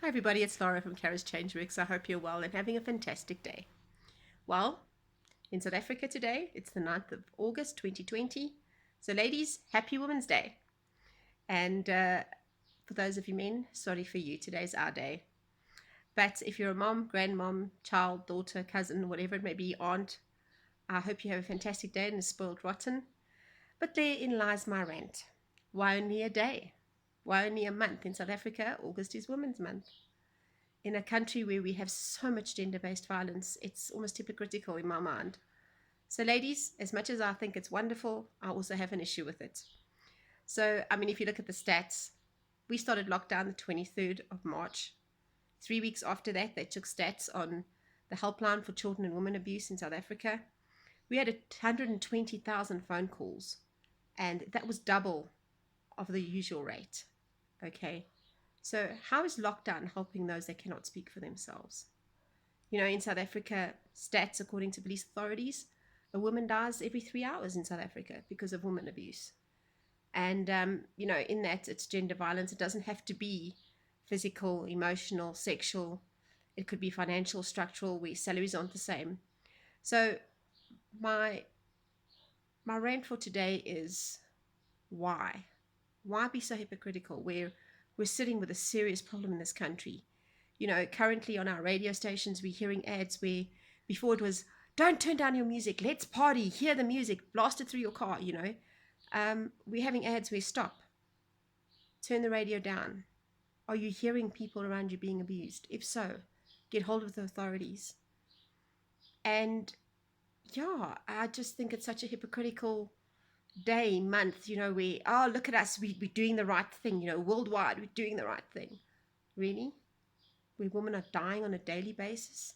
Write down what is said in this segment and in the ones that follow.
Hi, everybody. It's Laura from Kara's Changeworks. I hope you're well and having a fantastic day. Well, in South Africa today, it's the 9th of August 2020. So, ladies, happy Women's Day. And for those of you men, sorry for you. Today's our day. But if you're a mom, grandmom, child, daughter, cousin, whatever it may be, aunt, I hope you have a fantastic day and is spoiled rotten. But therein lies my rant. Why only a day? Why only a month? In South Africa, August is Women's Month. In a country where we have so much gender-based violence, it's almost hypocritical in my mind. So ladies, as much as I think it's wonderful, I also have an issue with it. So, if you look at the stats, we started lockdown the 23rd of March. 3 weeks after that, they took stats on the helpline for children and women abuse in South Africa. We had 120,000 phone calls, and that was double of the usual rate. Okay. So, how is lockdown helping those that cannot speak for themselves? In South Africa, stats according to police authorities, a woman dies every 3 hours in South Africa because of women abuse. And, in that, it's gender violence. It doesn't have to be physical, emotional, sexual. It could be financial, structural, where salaries aren't the same. So, my rant for today is why? Why be so hypocritical? We're sitting with a serious problem in this country. Currently on our radio stations, we're hearing ads where before it was, don't turn down your music, let's party, hear the music, blast it through your car, We're having ads where stop, turn the radio down. Are you hearing people around you being abused? If so, get hold of the authorities. And yeah, I just think it's such a hypocritical day, month, where, oh, look at us, we're doing the right thing, worldwide, we're doing the right thing. Really? Where women are dying on a daily basis,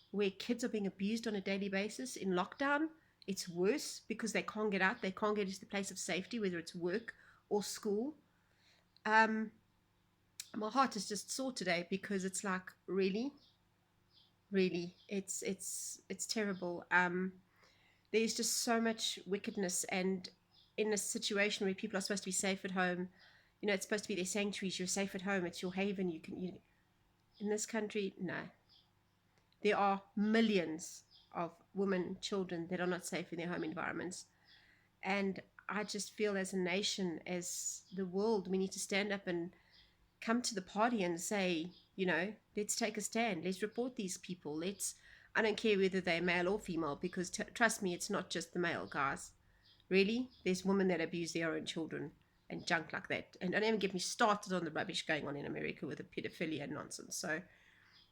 where kids are being abused on a daily basis in lockdown. It's worse because they can't get out, they can't get into the place of safety, whether it's work or school. My heart is just sore today because it's like, really, it's terrible. There's just so much wickedness, and in a situation where people are supposed to be safe at home, it's supposed to be their sanctuaries. You're safe at home, it's your haven. In this country, no. There are millions of women, children that are not safe in their home environments. And I just feel as a nation, as the world, we need to stand up and come to the party and say, let's take a stand. Let's report these people. I don't care whether they're male or female, because trust me, it's not just the male, guys. Really, there's women that abuse their own children and junk like that. And don't even get me started on the rubbish going on in America with the pedophilia and nonsense. So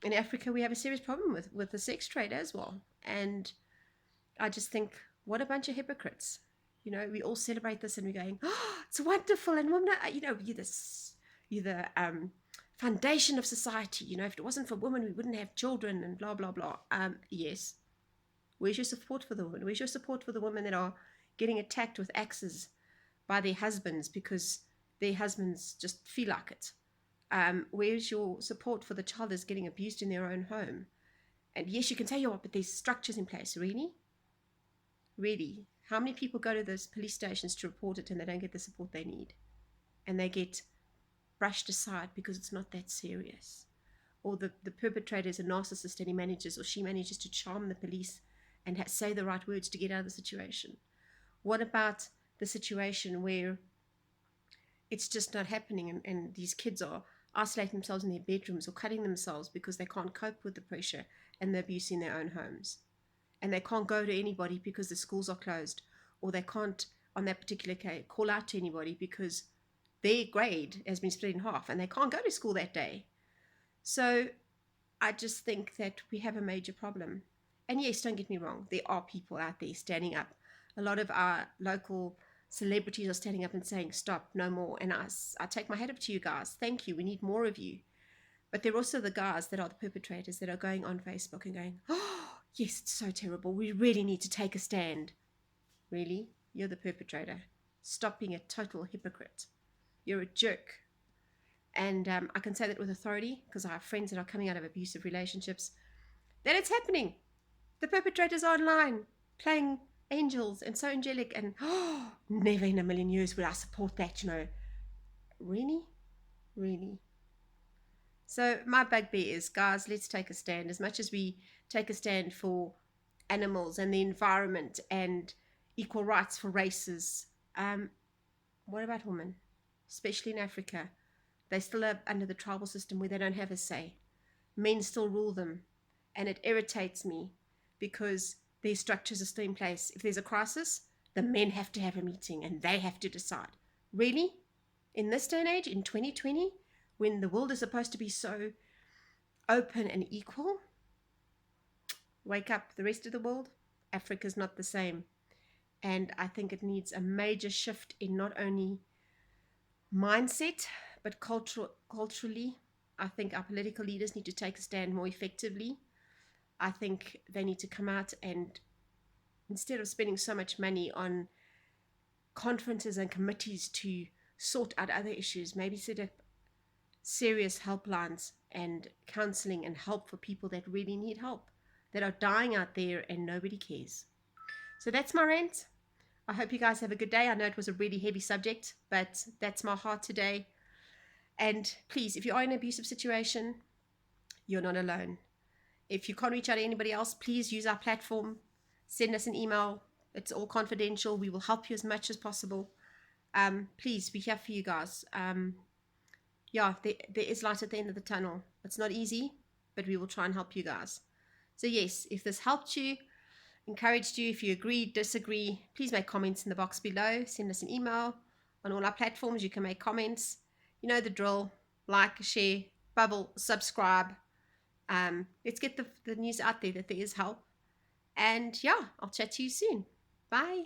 in Africa, we have a serious problem with the sex trade as well. And I just think, what a bunch of hypocrites. We all celebrate this and we're going, oh, it's wonderful. And women, you're the foundation of society. If it wasn't for women, we wouldn't have children and blah, blah, blah. Yes. Where's your support for the women? Where's your support for the women that are getting attacked with axes by their husbands because their husbands just feel like it? Where's your support for the child that's getting abused in their own home? And yes, you can say, but there's structures in place. Really? Really? How many people go to those police stations to report it and they don't get the support they need? And they get brushed aside because it's not that serious. Or the perpetrator is a narcissist and he manages, or she manages, to charm the police and say the right words to get out of the situation. What about the situation where it's just not happening, and these kids are isolating themselves in their bedrooms or cutting themselves because they can't cope with the pressure and the abuse in their own homes? And they can't go to anybody because the schools are closed, or they can't, on that particular case, call out to anybody because their grade has been split in half and they can't go to school that day. So I just think that we have a major problem. And yes, don't get me wrong, there are people out there standing up. A lot of our local celebrities are standing up and saying, stop, no more. And I take my hat up to you guys. Thank you. We need more of you. But there are also the guys that are the perpetrators that are going on Facebook and going, oh, yes, it's so terrible. We really need to take a stand. Really? You're the perpetrator. Stop being a total hypocrite. You're a jerk. And I can say that with authority because I have friends that are coming out of abusive relationships, that it's happening. The perpetrators are online playing angels and so angelic, and never in a million years would I support that. Really? So my bugbear is, guys, let's take a stand. As much as we take a stand for animals and the environment and equal rights for races, what about women, especially in Africa? They still are under the tribal system where they don't have a say. Men still rule them, and it irritates me because these structures are still in place. If there's a crisis, the men have to have a meeting and they have to decide. Really? In this day and age, in 2020, when the world is supposed to be so open and equal, wake up, the rest of the world. Africa's not the same. And I think it needs a major shift in not only mindset, but culturally. I think our political leaders need to take a stand more effectively. I think they need to come out and, instead of spending so much money on conferences and committees to sort out other issues, maybe set up serious helplines and counseling and help for people that really need help, that are dying out there and nobody cares. So that's my rant. I hope you guys have a good day. I know it was a really heavy subject, but that's my heart today. And please, if you are in an abusive situation, you're not alone. If you can't reach out to anybody else, please use our platform. Send us an email. It's all confidential. We will help you as much as possible. Please, we're here for you guys. Yeah, there is light at the end of the tunnel. It's not easy, but we will try and help you guys. So yes, if this helped you, encouraged you, if you agree, disagree, please make comments in the box below. Send us an email. On all our platforms, you can make comments. You know the drill. Like, share, bubble, subscribe. Let's get the news out there that there is help. And yeah, I'll chat to you soon. Bye.